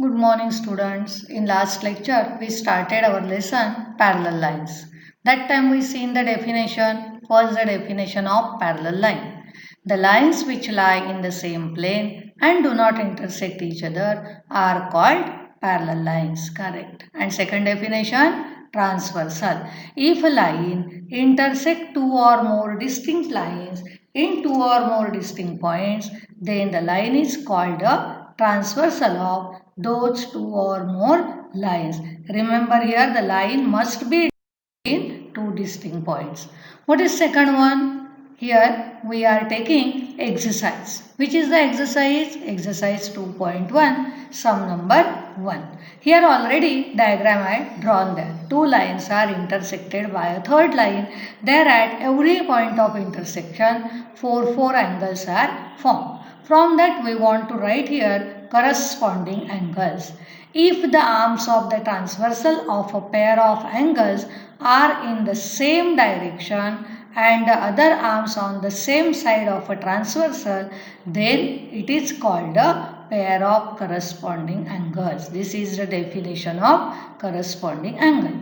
Good morning, students. In last lecture, we started our lesson parallel lines. That time we seen the definition. First, the definition of parallel line. The lines which lie in the same plane and do not intersect each other are called parallel lines. Correct. And second definition, transversal. If a line intersect two or more distinct lines in two or more distinct points, then the line is called a transversal of those two or more lines. Remember here the line must be in two distinct points. What is second one? Here we are taking exercise. Which is the exercise? Exercise 2.1, sum number 1. Here already diagram I had drawn there. Two lines are intersected by a third line. There at every point of intersection, four angles are formed. From that we want to write here corresponding angles. If the arms of the transversal of a pair of angles are in the same direction and the other arms on the same side of a transversal, then it is called a pair of corresponding angles. This is the definition of corresponding angle.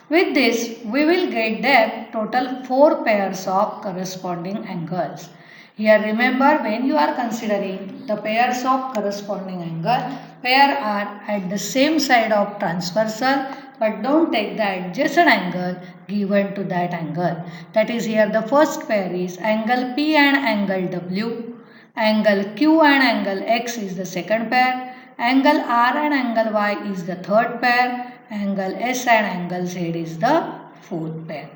With this, we will get there total 4 pairs of corresponding angles. Here remember, when you are considering the pairs of corresponding angle, pair are at the same side of transversal, but don't take the adjacent angle given to that angle. That is, here the first pair is angle P and angle W. Angle Q and angle X is the second pair. Angle R and angle Y is the third pair. Angle S and angle Z is the fourth pair.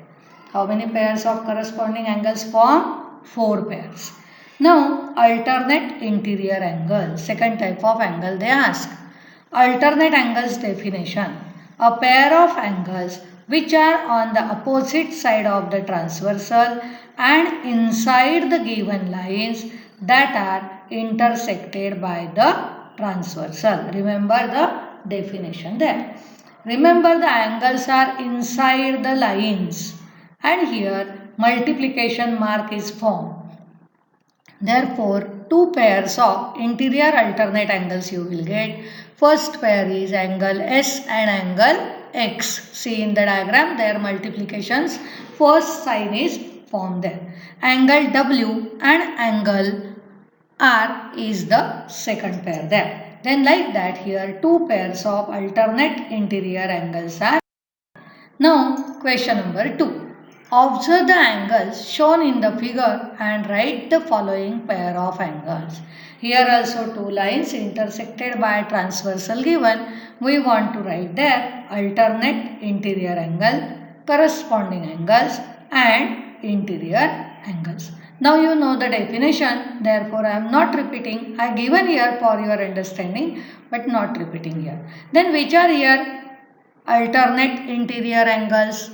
How many pairs of corresponding angles form? 4 pairs. Now, alternate interior angle. Second type of angle they ask. Alternate angles definition. A pair of angles which are on the opposite side of the transversal and inside the given lines that are intersected by the transversal. Remember the definition there. Remember the angles are inside the lines and here multiplication mark is formed. Therefore, two pairs of interior alternate angles you will get. First pair is angle S and angle X. See in the diagram their multiplications. First sign is formed there. Angle W and angle R is the second pair there. Then like that here two pairs of alternate interior angles are. Now question number 2. Observe the angles shown in the figure and write the following pair of angles. Here also two lines intersected by a transversal given. We want to write their alternate interior angle, corresponding angles and interior angles. Now you know the definition, therefore I am not repeating. I given here for your understanding but not repeating here. Then which are here alternate interior angles?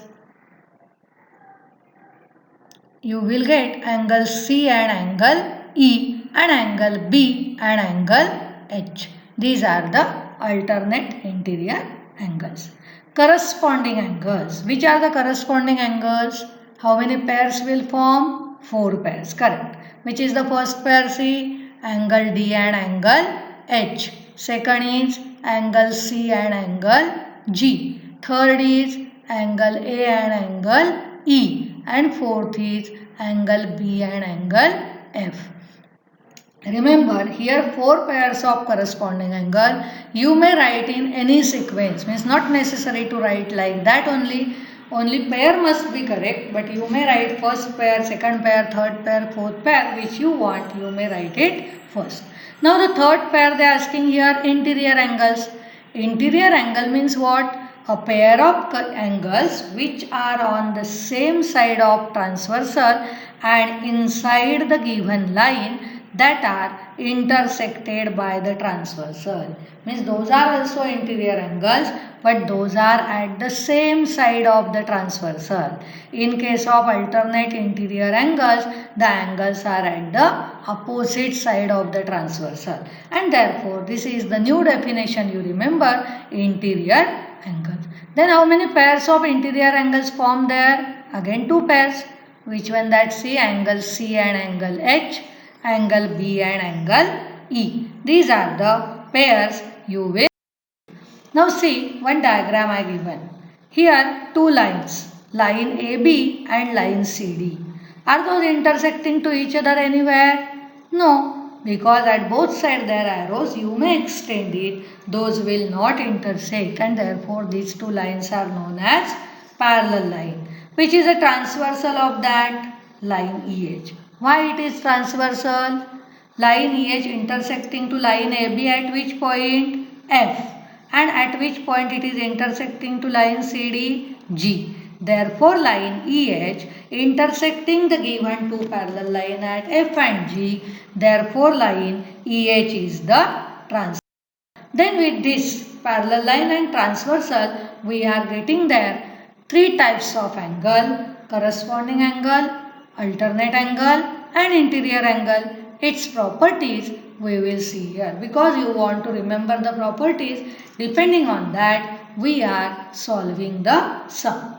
You will get angle C and angle E and angle B and angle H. These are the alternate interior angles. Corresponding angles. Which are the corresponding angles? How many pairs will form? 4 pairs. Correct. Which is the first pair? C. Angle D and angle H. Second is angle C and angle G. Third is angle A and angle E. And fourth is angle B and angle F. Remember here 4 pairs of corresponding angle. You may write in any sequence. Means not necessary to write like that only. Only pair must be correct. But you may write first pair, second pair, third pair, fourth pair. Which you want. You may write it first. Now the third pair they are asking here interior angles. Interior angle means what? A pair of angles which are on the same side of transversal and inside the given line that are intersected by the transversal. Means those are also interior angles but those are at the same side of the transversal. In case of alternate interior angles, the angles are at the opposite side of the transversal. And therefore, this is the new definition you remember, interior angles. Then how many pairs of interior angles form there? Again 2 pairs. Which one that? See, angle C and angle H, angle B and angle E. These are the pairs you will Now see one diagram I given. Here two lines, line AB and line CD. Are those intersecting to each other anywhere? No, because at both sides there are arrows, you may extend it, those will not intersect, and therefore these two lines are known as parallel line. Which is a transversal of that? Line EH. Why it is transversal? Line EH intersecting to line AB at which point? F. And at which point it is intersecting to line CD? G. Therefore, line EH intersecting the given two parallel line at F and G. Therefore, line EH is the transversal. Then with this parallel line and transversal, we are getting there three types of angle: corresponding angle, alternate angle and interior angle. Its properties we will see here, because you want to remember the properties. Depending on that, we are solving the sum.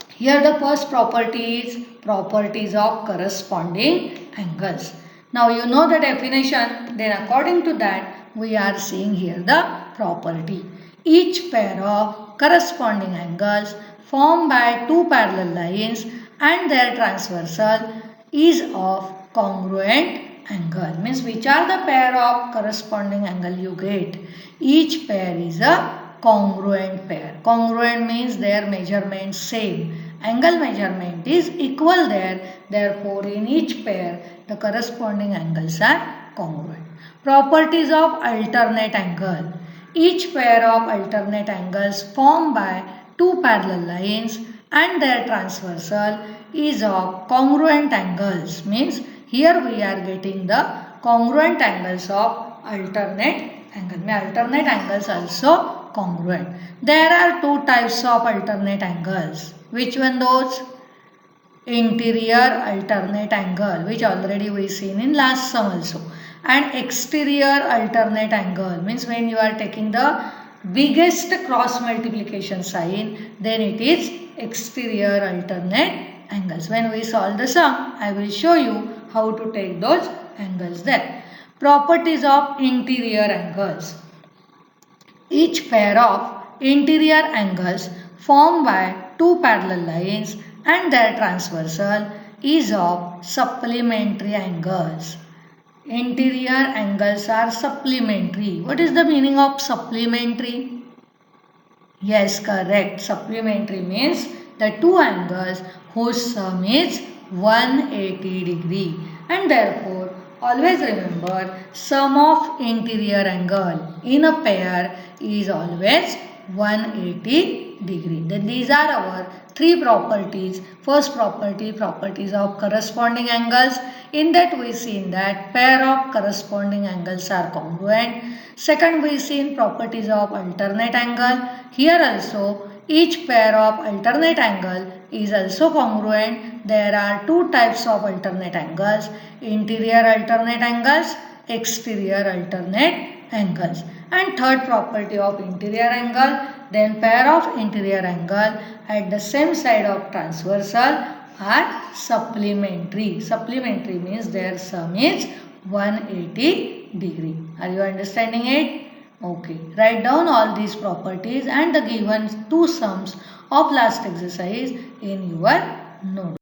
Here the first property is properties of corresponding angles. Now you know the definition, then according to that we are seeing here the property. Each pair of corresponding angles formed by two parallel lines and their transversal is of congruent angle. Means which are the pair of corresponding angle you get. Each pair is a congruent pair. Congruent means their measurement same. Angle measurement is equal there. Therefore, in each pair, the corresponding angles are congruent. Properties of alternate angle. Each pair of alternate angles formed by two parallel lines and their transversal is of congruent angles. Means here we are getting the congruent angles of alternate angle. Alternate angles also congruent. There are two types of alternate angles. Which one those? Interior alternate angle, which already we seen in last sum also. And exterior alternate angle means when you are taking the biggest cross multiplication sign, then it is exterior alternate angles. When we solve the sum, I will show you how to take those angles there. Properties of interior angles. Each pair of interior angles formed by two parallel lines and their transversal is of supplementary angles. Interior angles are supplementary. What is the meaning of supplementary? Yes, correct. Supplementary means the two angles whose sum is 180 degree, and therefore always remember sum of interior angle in a pair is always 180 degree. Then these are our three properties. First property, properties of corresponding angles. In that we seen that pair of corresponding angles are congruent. Second we seen properties of alternate angle. Here also each pair of alternate angle is also congruent. There are two types of alternate angles: interior alternate angles, exterior alternate angles. And third property of interior angle, then pair of interior angle at the same side of transversal are supplementary. Supplementary means their sum is 180 degree. Are you understanding it? Okay. Write down all these properties and the given two sums of last exercise in your note.